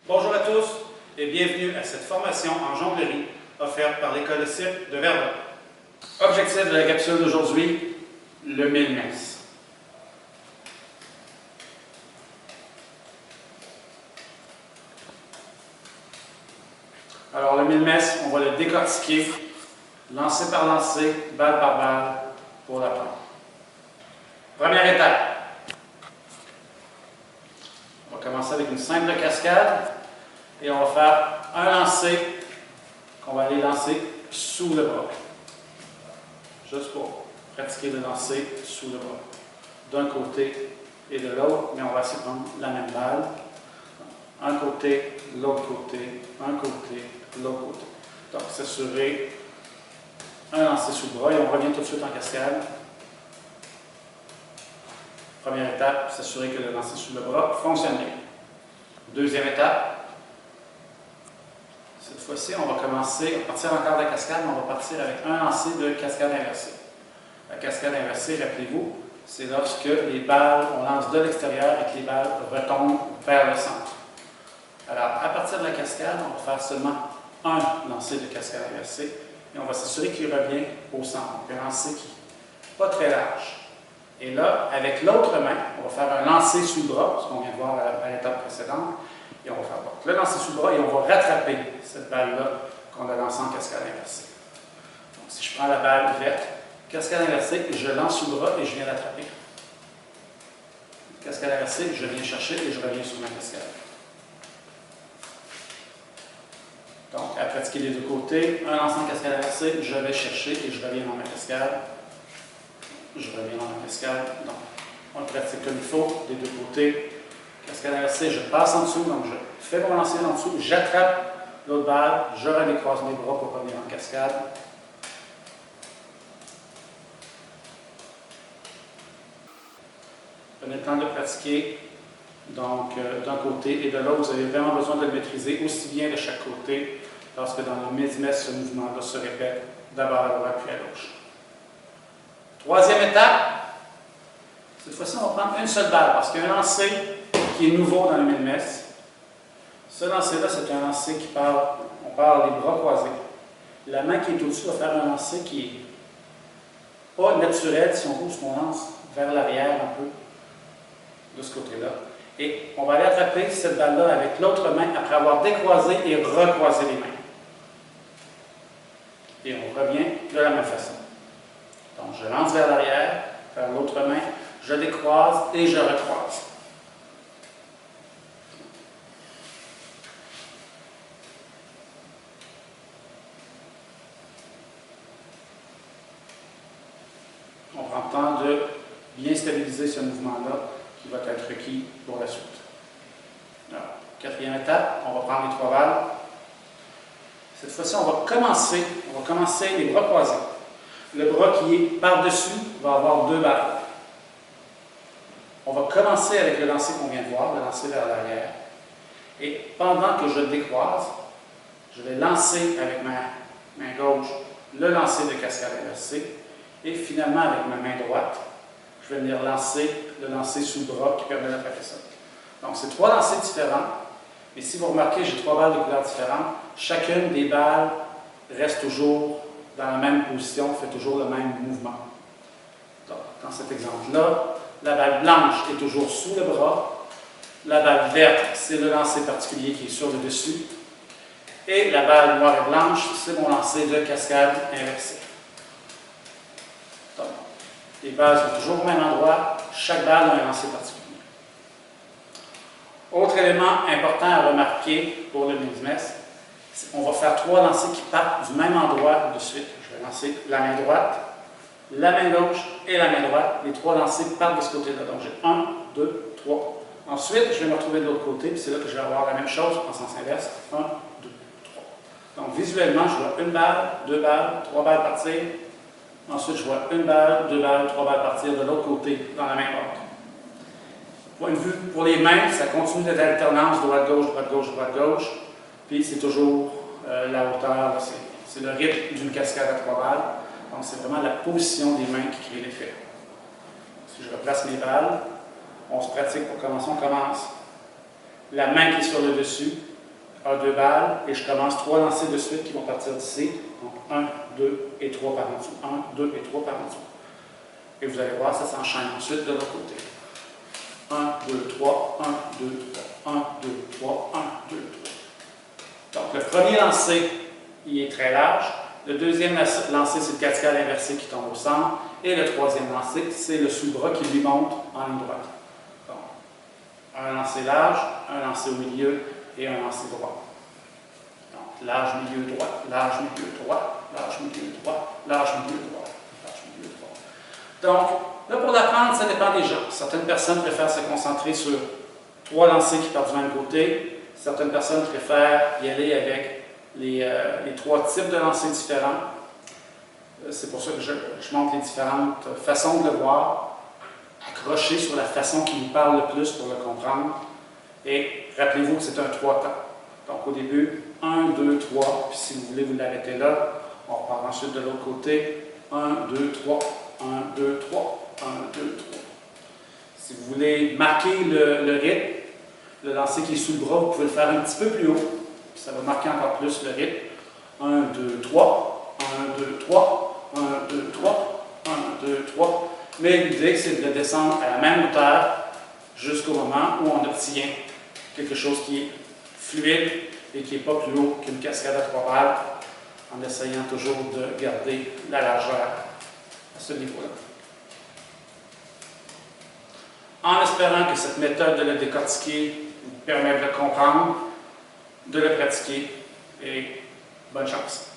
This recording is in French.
Bonjour à tous et bienvenue à cette formation en jonglerie offerte par l'École de cirque de Verdun. Objectif de la capsule d'aujourd'hui, le 1000 messes. Alors le 1000 messes, on va le décortiquer, lancer par lancer, balle par balle pour l'apprendre. Première étape. On va commencer avec une simple cascade et on va faire un lancer qu'on va aller lancer sous le bras. Juste pour pratiquer le lancer sous le bras. D'un côté et de l'autre, mais on va essayer de prendre la même balle. Un côté, l'autre côté, un côté, l'autre côté. Donc, s'assurer un lancer sous le bras et on revient tout de suite en cascade. Première étape, s'assurer que le lancer sous le bras fonctionne bien. Deuxième étape, cette fois-ci, on va partir encore de la cascade, mais on va partir avec un lancer de cascade inversée. La cascade inversée, rappelez-vous, c'est lorsque les balles, on lance de l'extérieur et que les balles retombent vers le centre. Alors, à partir de la cascade, on va faire seulement un lancer de cascade inversée et on va s'assurer qu'il revient au centre. Donc, un lancer qui n'est pas très large. Et là, avec l'autre main, on va faire un lancer sous le bras, ce qu'on vient de voir à l'étape précédente, et on va faire le lancer sous le bras et on va rattraper cette balle-là qu'on a lancée en cascade inversée. Donc, si je prends la balle verte, cascade inversée, je lance sous le bras et je viens l'attraper. Cascade inversée, je viens chercher et je reviens sur ma cascade. Donc, à pratiquer des deux côtés, un lancer en cascade inversée, je vais chercher et je reviens dans ma cascade. Je reviens dans ma cascade. Donc, on le pratique comme il faut, des deux côtés. Cascade inversée, je passe en dessous, donc je fais mon lancer en dessous, j'attrape l'autre balle, je redécroise mes bras pour revenir en cascade. Prenez le temps de pratiquer, donc d'un côté et de l'autre, vous avez vraiment besoin de le maîtriser aussi bien de chaque côté, lorsque dans le 1000 messes, ce mouvement-là se répète d'abord à droite puis à gauche. Troisième étape, cette fois-ci, on va prendre une seule balle parce qu'il y a un lancer qui est nouveau dans le 1000 messes. Ce lancer-là, c'est un lancer qui part, on part les bras croisés. La main qui est au-dessus va faire un lancer qui n'est pas naturel, si on veut, qu'on lance vers l'arrière un peu, de ce côté-là. Et on va aller attraper cette balle-là avec l'autre main après avoir décroisé et recroisé les mains. Et on revient de la même façon. Donc, je lance vers l'arrière, vers l'autre main, je décroise et je recroise. On prend le temps de bien stabiliser ce mouvement-là qui va être requis pour la suite. Alors, quatrième étape, on va prendre les trois balles. Cette fois-ci, on va commencer les bras croisés. Le bras qui est par-dessus va avoir deux balles. On va commencer avec le lancer qu'on vient de voir, le lancer vers l'arrière. Et pendant que je décroise, je vais lancer avec ma main gauche le lancer de cascade inversée. Et finalement, avec ma main droite, je vais venir lancer le lancer sous le bras qui permet d'attraper ça. Donc, c'est trois lancers différents. Et si vous remarquez, j'ai trois balles de couleurs différentes. Chacune des balles reste toujours dans la même position, fait toujours le même mouvement. Donc, dans cet exemple-là, la balle blanche est toujours sous le bras. La balle verte, c'est le lancer particulier qui est sur le dessus. Et la balle noire et blanche, c'est mon lancer de cascade inversée. Donc, les balles sont toujours au même endroit. Chaque balle a un lancer particulier. Autre élément important à remarquer pour le 1000 messes, on va faire trois lancers qui partent du même endroit de suite. Je vais lancer la main droite, la main gauche et la main droite. Les trois lancers partent de ce côté-là. Donc j'ai 1, 2, 3. Ensuite, je vais me retrouver de l'autre côté, puis c'est là que je vais avoir la même chose en sens inverse. 1, 2, 3. Donc visuellement, je vois une balle, deux balles, trois balles partir. Ensuite, je vois une balle, deux balles, trois balles partir de l'autre côté, dans la même ordre. Point de vue pour les mains, ça continue d'être alternance, droite-gauche, droite-gauche, droite-gauche. Puis c'est toujours la hauteur, c'est le rythme d'une cascade à trois balles. Donc c'est vraiment la position des mains qui crée l'effet. Si je replace mes balles, on se pratique pour commencer. On commence. La main qui est sur le dessus, a 2 balles et je commence 3 lancers de suite qui vont partir d'ici. Donc 1, 2 et 3 par en dessous. 1, 2 et 3 par en dessous. Et vous allez voir, ça s'enchaîne ensuite de l'autre côté. 1, 2, 3, 1, 2, 3, 1, 2, 3, 1, 2, 3. Donc le premier lancer, il est très large. Le deuxième lancer, c'est le cascade inversé qui tombe au centre. Et le troisième lancer, c'est le sous-bras qui lui monte en ligne droite. Donc, un lancer large, un lancer au milieu et un lancer droit. Donc, large, milieu, droit, large, milieu, droit, large, milieu, droit, large, milieu, droit, large, milieu, droit. Donc, là, pour l'apprendre, ça dépend des gens. Certaines personnes préfèrent se concentrer sur 3 lancers qui partent du même côté. Certaines personnes préfèrent y aller avec les 3 types de lancers différents. C'est pour ça que je montre les différentes façons de le voir. Accrochez sur la façon qui vous parle le plus pour le comprendre. Et rappelez-vous que c'est un 3 temps. Donc au début, 1, 2, 3. Puis si vous voulez vous l'arrêter là, on repart ensuite de l'autre côté. 1, 2, 3. 1, 2, 3. 1, 2, 3. Si vous voulez marquer le rythme, le lancer qui est sous le bras, vous pouvez le faire un petit peu plus haut. Ça va marquer encore plus le rythme. 1, 2, 3, 1, 2, 3, 1, 2, 3, 1, 2, 3. Mais l'idée, c'est de descendre à la même hauteur jusqu'au moment où on obtient quelque chose qui est fluide et qui n'est pas plus haut qu'une cascade à 3 balles, en essayant toujours de garder la largeur à ce niveau-là. En espérant que cette méthode de le décortiquer vous permet de le comprendre, de le pratiquer et bonne chance.